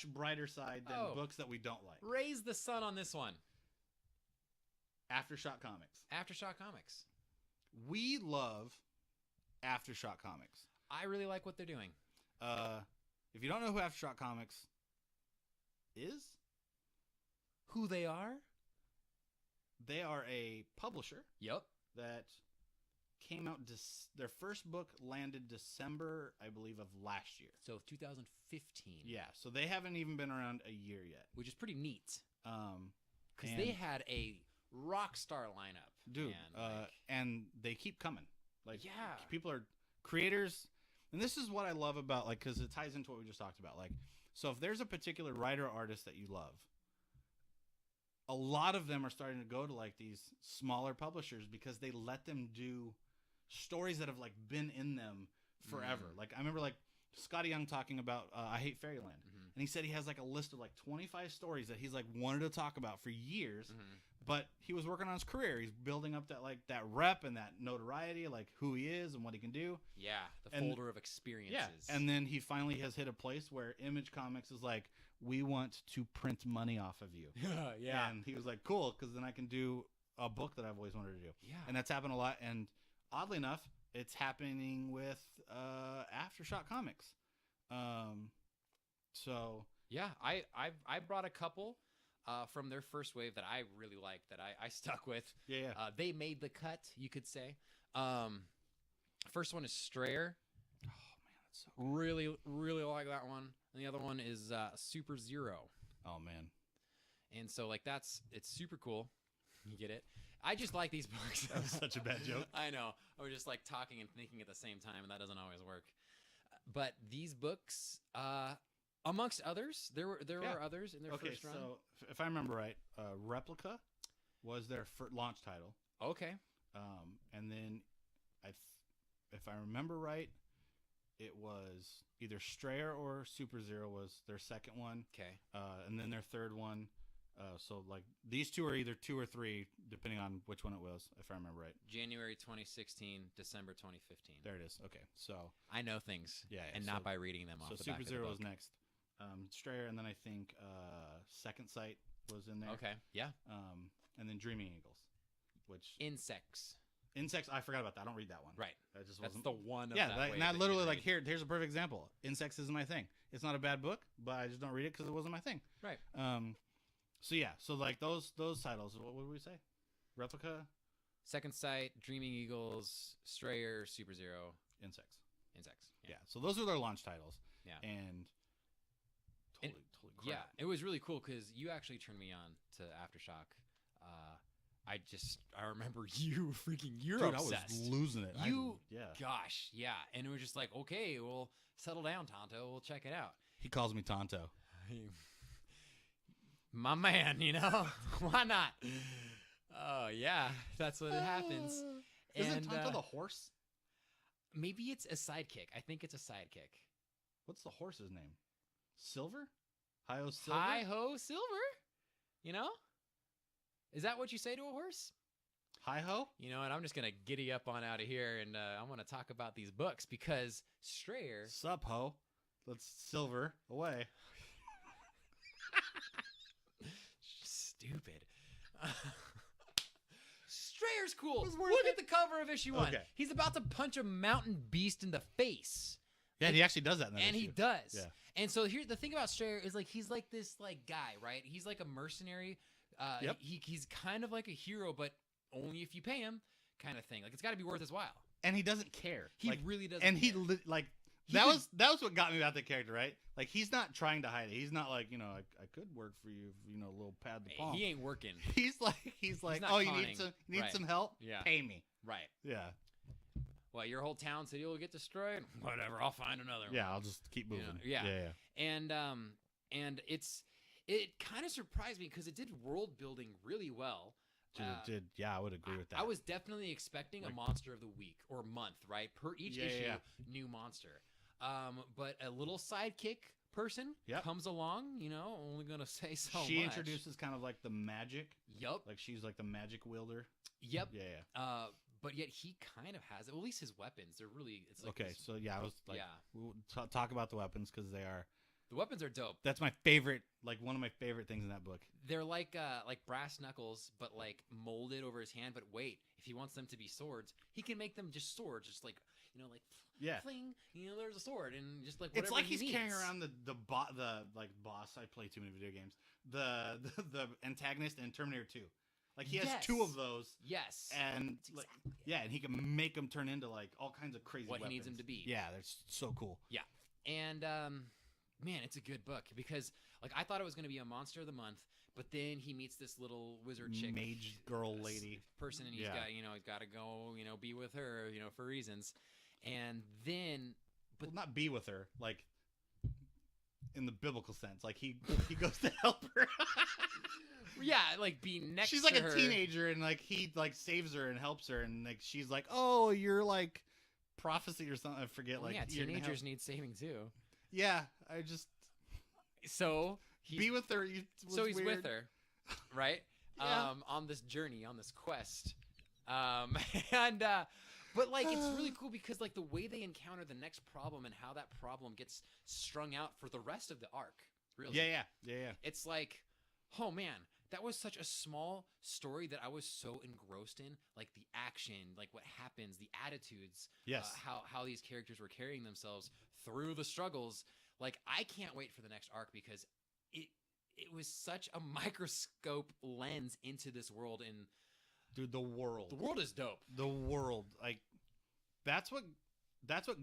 much brighter side than books that we don't like. Raise the sun on this one. Aftershock Comics. Aftershock Comics. We love Aftershock Comics. I really like what they're doing. If you don't know who Aftershock Comics is, Who they are? they are a publisher Yep. that came out. Their first book landed December, I believe, of last year. So 2015. Yeah, so they haven't even been around a year yet. Which is pretty neat. Because And- they had a rock star lineup. dude, man, and they keep coming. Like, Yeah. people are creators, and this is what I love about, like, because it ties into what we just talked about. Like, so if there's a particular writer or artist that you love, a lot of them are starting to go to like these smaller publishers because they let them do stories that have like been in them forever. Like, I remember like Scotty Young talking about I Hate Fairyland, and he said he has like a list of like 25 stories that he's like wanted to talk about for years. But he was working on his career. He's building up that like that rep and that notoriety, like who he is and what he can do. Yeah, the folder of experiences. Yeah, and then he finally has hit a place where Image Comics is like, we want to print money off of you. Yeah. And he was like, cool, because then I can do a book that I've always wanted to do. Yeah. And that's happened a lot. And oddly enough, it's happening with Aftershock Comics. So Yeah, I brought a couple from their first wave that I really liked, that I stuck with. yeah. They made the cut, you could say. First one is Strayer. Oh man, that's so good. Really, really like that one. And the other one is Super Zero. Oh man. And so, like, it's super cool. You get it? I just like these books. That was such a bad joke. I know. I was just, like, talking and thinking at the same time, and that doesn't always work. But these books, amongst others, there were others in their first run. So if I remember right, Replica was their launch title. Okay. And then if I remember right, it was either Strayer or Super Zero was their second one. Okay. And then their third one. So like these two are either 2 or 3, depending on which one it was, if I remember right. January 2016, December 2015. There it is. Okay. So I know things. Yeah, And so- not by reading them off so the Super back Zero of was the book. next. Strayer, and then I think Second Sight was in there. Okay. Yeah. And then Dreaming Eagles, which Insects. Insects. I forgot about that. I don't read that one. Right. That just That's wasn't. the one. Of Yeah, that that, wave and that you literally read. like here's a perfect example. Insects isn't my thing. It's not a bad book, but I just don't read it because it wasn't my thing. Right. So yeah, so like those titles. What would we say? Replica, Second Sight, Dreaming Eagles, Strayer, Super Zero, Insects. Insects. Yeah. So those are their launch titles. Yeah. And totally crap. Yeah, it was really cool because you actually turned me on to Aftershock. I remember you you're Dude, obsessed. I was losing it. Yeah. Gosh, yeah. And it was just like, okay, well, settle down, Tonto. We'll check it out. He calls me Tonto. My man, you know? Why not? Oh, yeah. That's what happens. Isn't Tonto the horse? Maybe it's a sidekick. I think it's a sidekick. What's the horse's name? Silver? Hi-Ho Silver? Hi-Ho Silver? You know? Is that what you say to a horse? Hi-Ho? You know, and I'm just going to giddy up on out of here, and I want to talk about these books because Strayer... Sup, ho? Let's Silver away. Stupid. Strayer's cool. was worth Look it. at the cover of issue 1. Okay. He's about to punch a mountain beast in the face. Yeah, he actually does that in that And he issue. does. Yeah. And so here, the thing about Strayer is like he's like this like guy, right? He's like a mercenary. Yep. He's kind of like a hero, but only if you pay him, kind of thing. Like it's got to be worth his while. And he doesn't care. He Like, really doesn't. And he care. like He that could- was what got me about the character, right? Like he's not trying to hide it. He's not like, I could work for you, a little pad the palm. He ain't working. He's like not oh, you conning. need Right. some help? Yeah. Pay me. Right. Yeah. Well, your whole town city will get destroyed. Whatever. I'll find another one. Yeah, I'll just keep You moving. know, yeah. Yeah. And it kind of surprised me because it did world building really well. Yeah, I would agree with that. I was definitely expecting a monster of the week or month, right? Per each issue, new monster. But a little sidekick person comes along, only gonna say so She much. introduces kind of like the magic. Yup. Like she's like the magic wielder. Yep. Yeah. But yet he kind of has it. Well, at least his weapons. They're really. It's like Okay, this- so yeah, I was like, Yeah. we'll talk about the weapons because they are The weapons are dope. That's my favorite, like one of my favorite things in that book. They're like brass knuckles, but like molded over his hand. But wait, if he wants them to be swords, he can make them just swords, just like fling. There's a sword, and just like whatever it's like he he's needs. carrying around the boss. I play too many video games. The antagonist in Terminator 2. Like he has two of those. Yes. And and he can make them turn into like all kinds of crazy what weapons. he needs them to be. Yeah, that's so cool. Yeah. And man, it's a good book because like I thought it was going to be a monster of the month, but then he meets this little wizard chick, mage girl lady person, and he's got to go, be with her, for reasons. And then not be with her, like in the biblical sense. Like he goes to help her. Yeah, like be next she's like to her. A teenager, and like he like saves her and helps her, and like she's like, "Oh, you're like prophecy or something." I forget. Like teenagers need saving too. Yeah, I just be with her. He's with her, right? Yeah. On this journey, on this quest, but like it's really cool because like the way they encounter the next problem and how that problem gets strung out for the rest of the arc. Really, yeah. It's like, oh man, that was such a small story that I was so engrossed in, like the action, like what happens, the attitudes, how these characters were carrying themselves through the struggles. Like I can't wait for the next arc because it was such a microscope lens into this world. And dude, the world is dope. The world, like that's what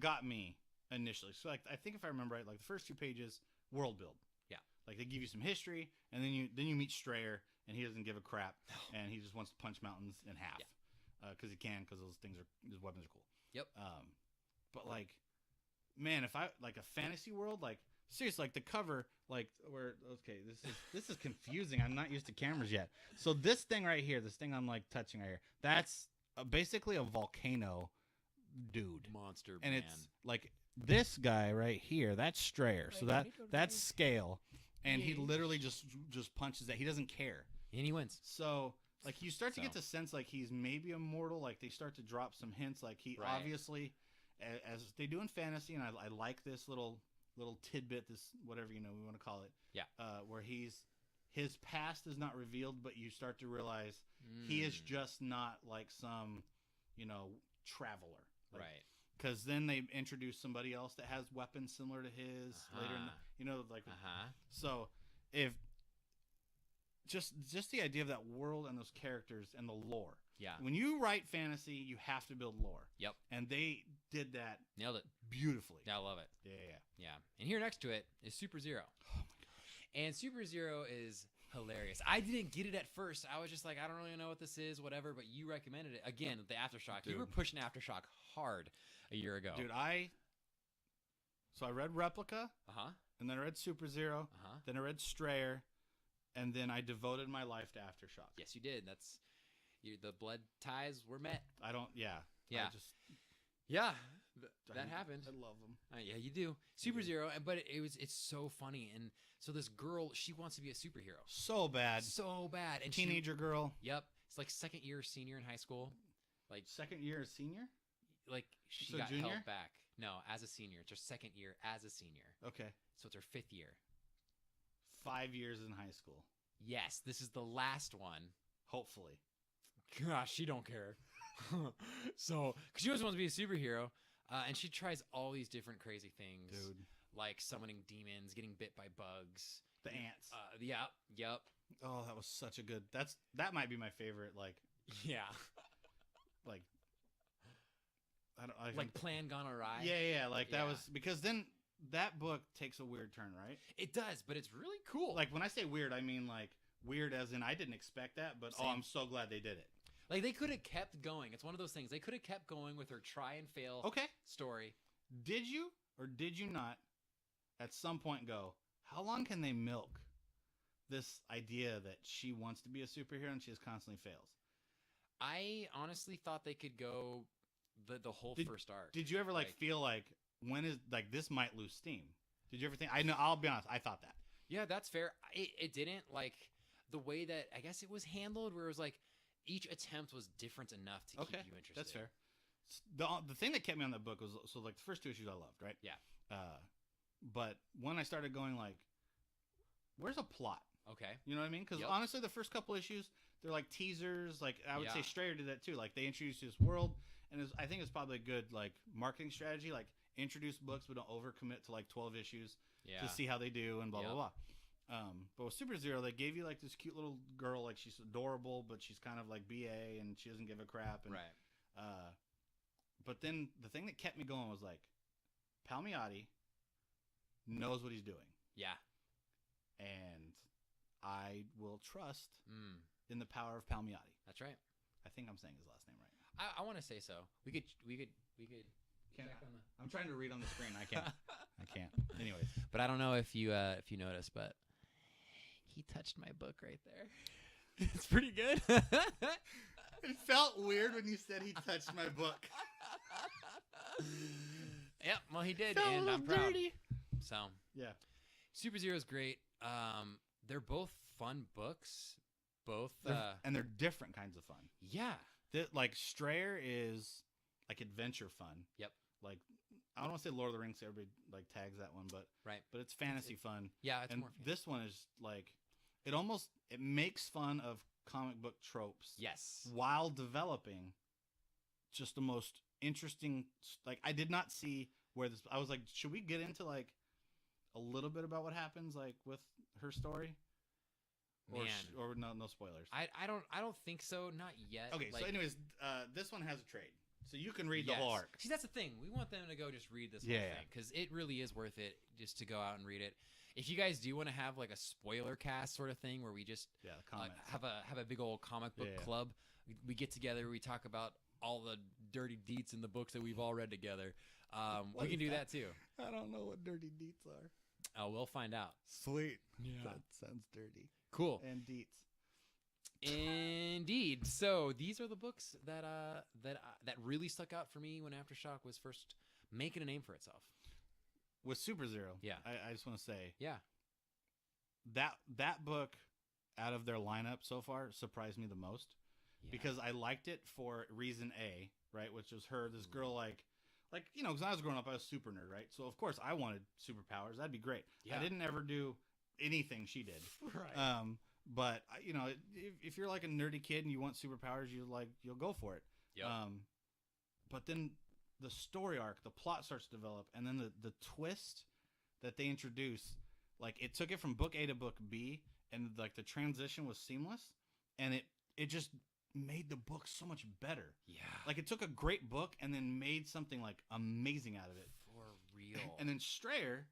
got me initially. So like I think if I remember right, like the first 2 pages, world build. Yeah, like they give you some history, and then you meet Strayer, and he doesn't give a crap, and he just wants to punch mountains in half, because he can, because his weapons are cool. Yep. But like, man, if I like a fantasy world, like seriously, like the cover, like this is confusing. I'm not used to cameras yet. So this thing right here, this thing I'm like touching right here, that's basically a volcano dude, monster, and man. It's like this guy right here, that's Strayer. So that's Scale, and he literally just punches that. He doesn't care, and he wins. So like you start to get the sense like he's maybe immortal. Like they start to drop some hints. Like he obviously, as they do in fantasy, and I like this little tidbit, this whatever we want to call it. Yeah. Where his past is not revealed, but you start to realize he is just not like some, traveler. Like, right. Because then they introduce somebody else that has weapons similar to his later in the, So if just the idea of that world and those characters and the lore. Yeah. When you write fantasy, you have to build lore. Yep. And they did that. Nailed it. Beautifully. Yeah, I love it. Yeah. And here next to it is Super Zero. Oh my gosh. And Super Zero is hilarious. I didn't get it at first. I was just like, I don't really know what this is, whatever, but you recommended it. Again, the Aftershock. Dude. You were pushing Aftershock hard a year ago. Dude, I read Replica. And then I read Super Zero. Then I read Strayer. And then I devoted my life to Aftershock. Yes, you did. The blood ties were met. Yeah. That happened. I love them. Yeah, you do. Super Zero, but it's so funny. And so this girl, she wants to be a superhero. So bad. And teenager girl. Yep. It's like second year senior in high school. Like second year senior? Like she got held back. No, as a senior. It's her second year as a senior. Okay. So it's her 5th year. 5 years in high school. Yes, this is the last one. Hopefully. Gosh, she don't care. So, because she always wants to be a superhero, and she tries all these different crazy things. Dude. Like summoning demons, getting bit by bugs. The ants. Yep. Oh, that was such a good... That might be my favorite, like... Yeah. Like... Like Plan Gone Awry? Yeah, like that was... Because then that book takes a weird turn, right? It does, but it's really cool. Like, when I say weird, I mean, like, weird as in I didn't expect that, but I'm so glad they did it. Like, they could have kept going. It's one of those things. They could have kept going with her try and fail story. Did you or did you not at some point go, how long can they milk this idea that she wants to be a superhero and she just constantly fails? I honestly thought they could go the whole first arc. Did you ever feel like when is like this might lose steam? Did you ever think? I know. I'll be honest. I thought that. Yeah, that's fair. It didn't like the way that I guess it was handled, where it was like each attempt was different enough to keep you interested. That's fair. The thing that kept me on that book was like the first 2 issues I loved, right? Yeah. But when I started going like, where's a plot? Okay. You know what I mean? Because honestly, the first couple issues, they're like teasers. Like I would say Strayer did that too. Like they introduced this world, and I think it's probably a good like marketing strategy. Like introduce books, but don't overcommit to like 12 issues to see how they do and blah blah blah. But with Super Zero, they gave you like this cute little girl. Like she's adorable, but she's kind of like BA, and she doesn't give a crap. And, but then the thing that kept me going was like, Palmiotti knows what he's doing. Yeah. And I will trust in the power of Palmiotti. That's right. I think I'm saying his last name right. I want to say so. We could. Check on the... I'm trying to read on the screen. I can't. Anyways, but I don't know if you noticed, but he touched my book right there. It's pretty good. It felt weird when you said he touched my book. Yep. Well, he did, and I'm proud. Dirty. So yeah, Super Zero is great. They're both fun books. And they're different kinds of fun. Yeah. Like Strayer is like adventure fun. Yep. Like I don't want to say Lord of the Rings. Everybody like tags that one, but it's fantasy fun. Yeah, it's and more. This one is like it makes fun of comic book tropes. Yes. While developing just the most interesting. Like I did not see where this. I was like, should we get into like a little bit about what happens like with her story? Or no spoilers. I don't think so. Not yet. Okay. So anyways, this one has a trade. So you can read the whole arc. See, that's the thing. We want them to go just read this whole thing because it really is worth it just to go out and read it. If you guys do want to have like a spoiler cast sort of thing where we just have a big old comic book club, we get together, we talk about all the dirty deets in the books that we've all read together. We can do that too. I don't know what dirty deets are. Oh, we'll find out. Sweet. Yeah. That sounds dirty. Cool. And deets. Indeed. So these are the books that really stuck out for me when Aftershock was first making a name for itself. With Super Zero, I just want to say, that book out of their lineup so far surprised me the most because I liked it for reason A, right, which was this girl like you know, because when I was growing up, I was a super nerd, right? So of course I wanted superpowers. That'd be great. I didn't ever do anything she did, right? But you know, if you're like a nerdy kid and you want superpowers, you'll go for it. Yep. But then the story arc, the plot starts to develop, and then the twist that they introduce, like it took it from book A to book B, and like the transition was seamless, and it just made the book so much better. Yeah. Like it took a great book and then made something like amazing out of it. For real. And then Strayer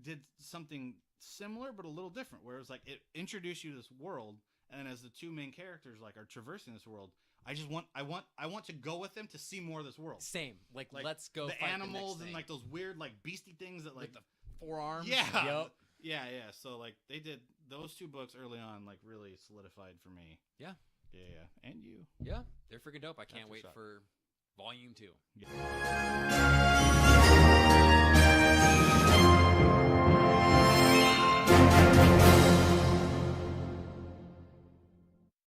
did something similar but a little different, where it was like it introduced you to this world, and as the two main characters like are traversing this world, I want to go with them to see more of this world. Same. Like let's go the fight animals the and like those weird like beastie things that like with the forearms. Yeah. Yep. Yeah. So like they did those two books early on, like really solidified for me. Yeah. Yeah. And you. Yeah. They're freaking dope. I can't wait for volume 2. Yeah.